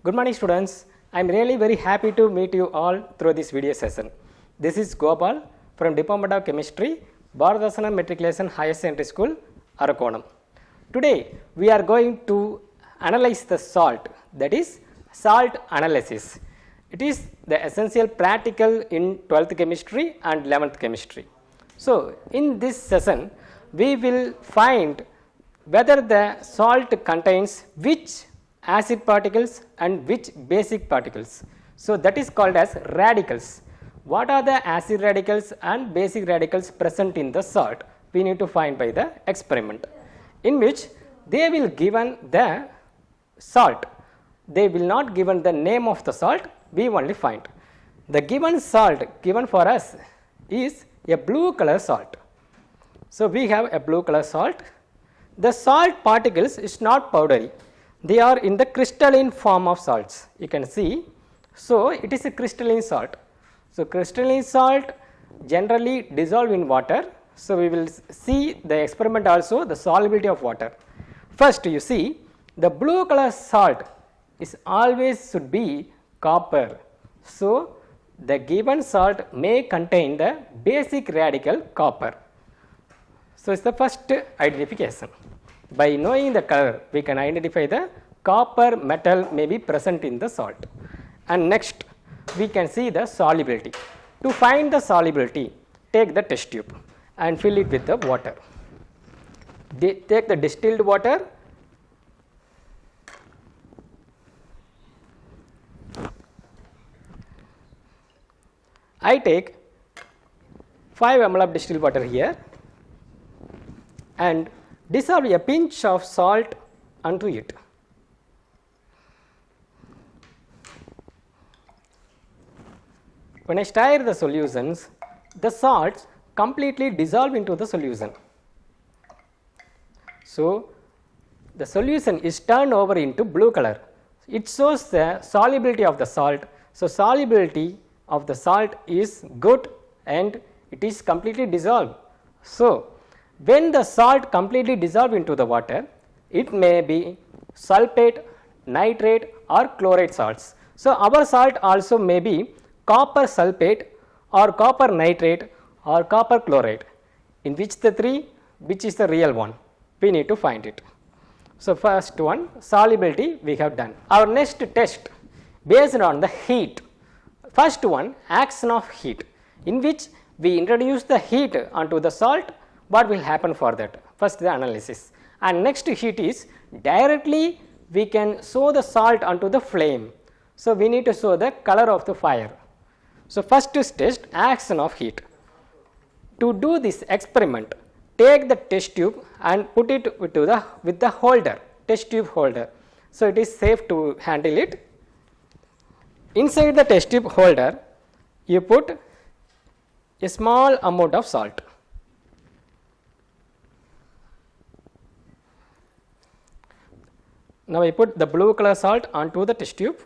Good morning students. I am really very happy to meet you all through this video session. This is Gopal from Department of Chemistry, Bharadasana Matriculation Higher Secondary School, Arakonam. Today we are going to analyze the salt, that is salt analysis. It is the essential practical in 12th chemistry and 11th chemistry. So in this session we will find whether the salt contains which acid particles and which basic particles. So that is called as radicals. What are the acid radicals and basic radicals present in the salt? We need to find by the experiment, in which they will given the salt. They will not given the name of the salt, we only find. The given salt given for us is a blue color salt. So we have a blue color salt. The salt particles is not powdery. They are in the crystalline form of salts, you can see. So it is a crystalline salt. So crystalline salt generally dissolve in water. So we will see the experiment also, the solubility of water. First you see the blue color salt is always should be copper. So the given salt may contain the basic radical copper. So it's the first identification. By knowing the color, we can identify the copper metal may be present in the salt. And next, we can see the solubility. To find the solubility, take the test tube and fill it with the water. Take the distilled water. I take 5 ml of distilled water here and dissolve a pinch of salt onto it. When I stir the solutions, the salts completely dissolve into the solution. So the solution is turned over into blue color. It shows the solubility of the salt. So solubility of the salt is good and it is completely dissolved. So when the salt completely dissolve into the water, it may be sulphate, nitrate or chloride salts. So our salt also may be copper sulphate or copper nitrate or copper chloride. In which the three, which is the real one? We need to find it. So first one, solubility we have done. Our next test based on the heat. First one, action of heat, in which we introduce the heat onto the salt. What will happen for that? First the analysis, and next heat is directly we can show the salt onto the flame. So we need to show the color of the fire. So first is test action of heat. To do this experiment, take the test tube and put it with the holder, test tube holder. So it is safe to handle it. Inside the test tube holder, you put a small amount of salt. Now I put the blue color salt onto the test tube.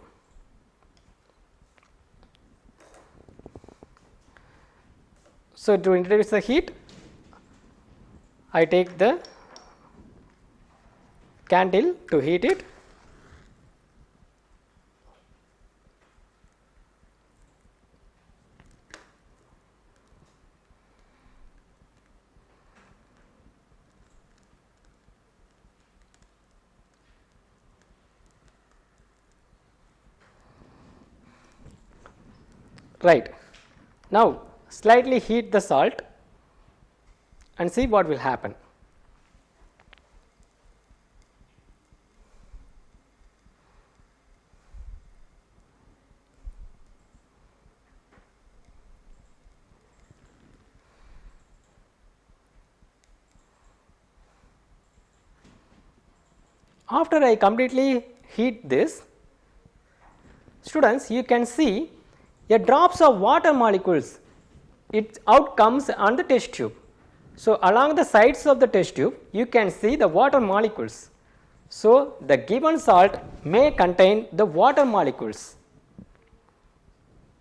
So to introduce the heat, I take the candle to heat it. Right. Now slightly heat the salt and see what will happen. After I completely heat this, students, you can see a drops of water molecules, it out comes on the test tube. So along the sides of the test tube, you can see the water molecules. So the given salt may contain the water molecules.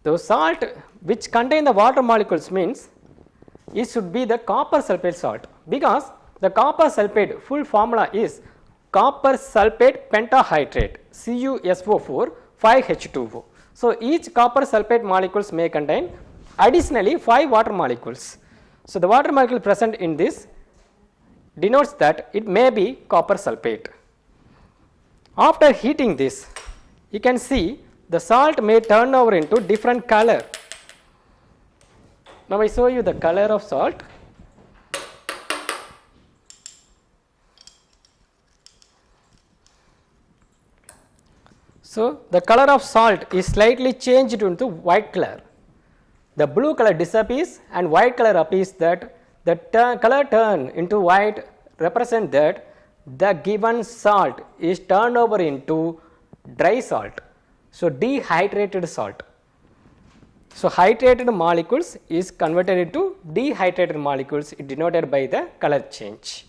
The salt which contain the water molecules means it should be the copper sulphate salt, because the copper sulphate full formula is copper sulphate pentahydrate, CuSO4 5H2O. So each copper sulfate molecules may contain additionally 5 water molecules. So the water molecule present in this denotes that it may be copper sulfate. After heating this, you can see the salt may turn over into different color. Now I show you the color of salt. So the color of salt is slightly changed into white color. The blue color disappears and white color appears. That the color turn into white represent that the given salt is turned over into dry salt. So dehydrated salt. So hydrated molecules is converted into dehydrated molecules, denoted by the color change.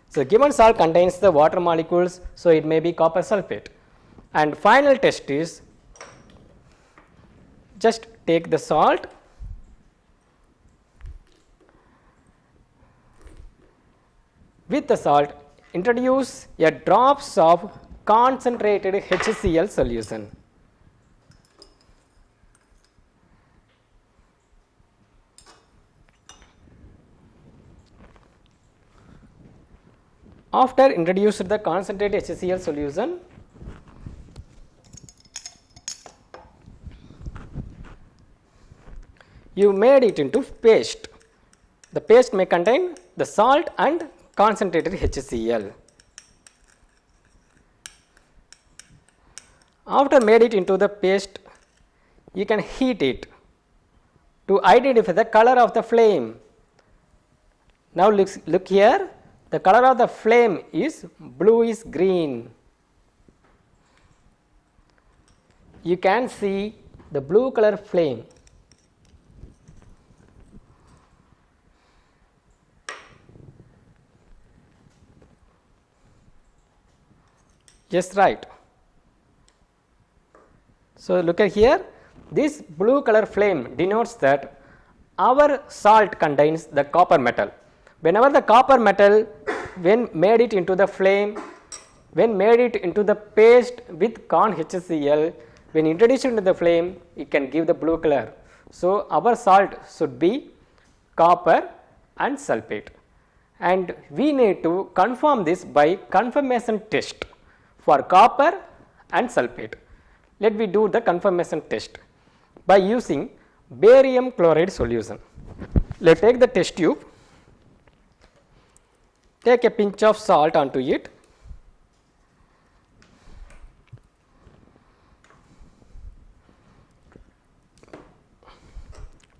So given salt contains the water molecules, so it may be copper sulfate. And final test is, just take the salt, with the salt introduce a drops of concentrated HCl solution. After introduced the concentrated HCl solution, you made it into paste. The paste may contain the salt and concentrated HCl. After made it into the paste, you can heat it to identify the color of the flame. Now look here, the color of the flame is bluish green. You can see the blue color flame. Yes, right. So look at here, this blue color flame denotes that our salt contains the copper metal. Whenever the copper metal, when made it into the flame, when made it into the paste with con HCl, when introduced into the flame, it can give the blue color. So our salt should be copper and sulfate, and we need to confirm this by confirmation test for copper and sulfate. Let me do the confirmation test by using barium chloride solution. Let us take the test tube, take a pinch of salt onto it,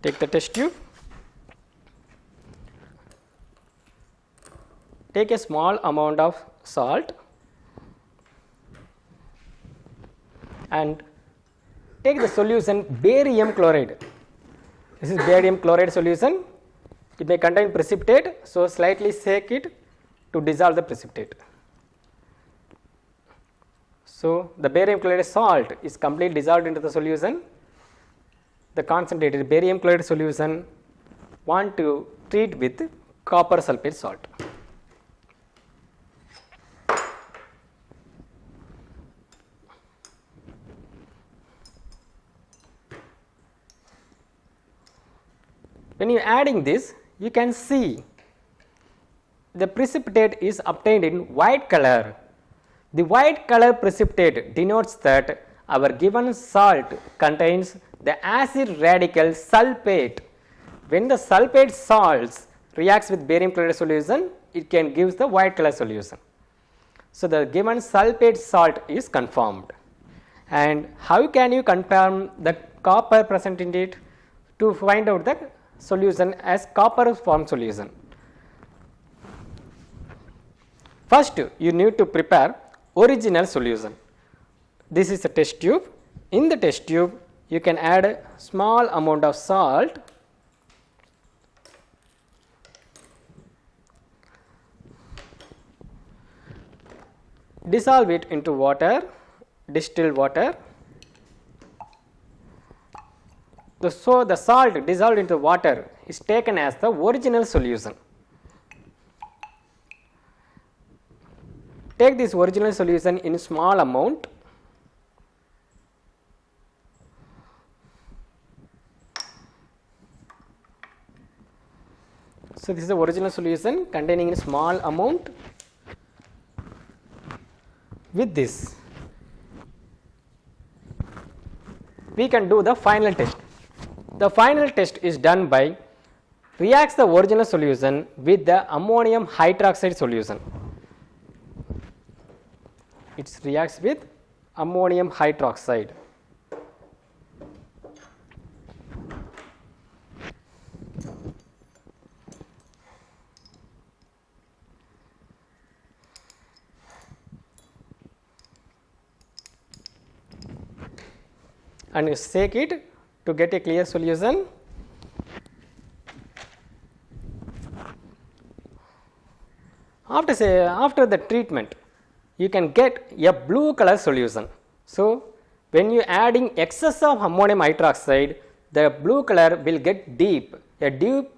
take the test tube, take a small amount of salt and take the solution barium chloride. This is barium chloride solution. It may contain precipitate, so slightly shake it to dissolve the precipitate. So the barium chloride salt is completely dissolved into the solution. The concentrated barium chloride solution want to treat with copper sulfate salt. When you are adding this, you can see the precipitate is obtained in white color. The white color precipitate denotes that our given salt contains the acid radical sulfate. When the sulfate salts reacts with barium chloride solution, it can give the white color solution. So the given sulfate salt is confirmed. And how can you confirm the copper present in it? To find out the solution as copper form solution, first you need to prepare original solution. This is a test tube. In the test tube, you can add a small amount of salt, dissolve it into water, distilled water. So the salt dissolved into water is taken as the original solution. Take this original solution in small amount So this is the original solution containing a small amount. With this, we can do the final test. The final test is done by reacts the original solution with the ammonium hydroxide solution. It reacts with ammonium hydroxide. And you shake it to get a clear solution. After the treatment, you can get a blue color solution. So when you adding excess of ammonium hydroxide, the blue color will get deep. A deep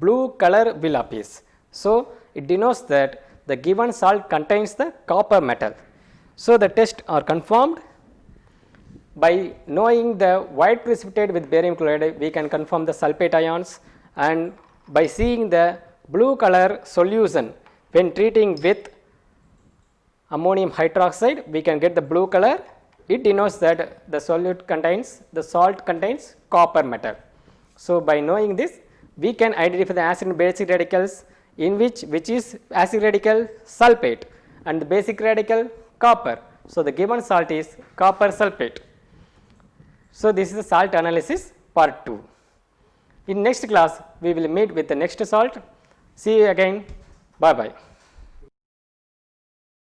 blue color will appear. So it denotes that the given salt contains the copper metal. So the tests are confirmed. By knowing the white precipitate with barium chloride, we can confirm the sulfate ions, and by seeing the blue color solution when treating with ammonium hydroxide, we can get the blue color. It denotes that the salt contains copper metal. So by knowing this, we can identify the acid and basic radicals, in which is acid radical sulfate and the basic radical copper. So the given salt is copper sulfate. So this is the salt analysis part 2. In next class, we will meet with the next salt. See you again. Bye bye.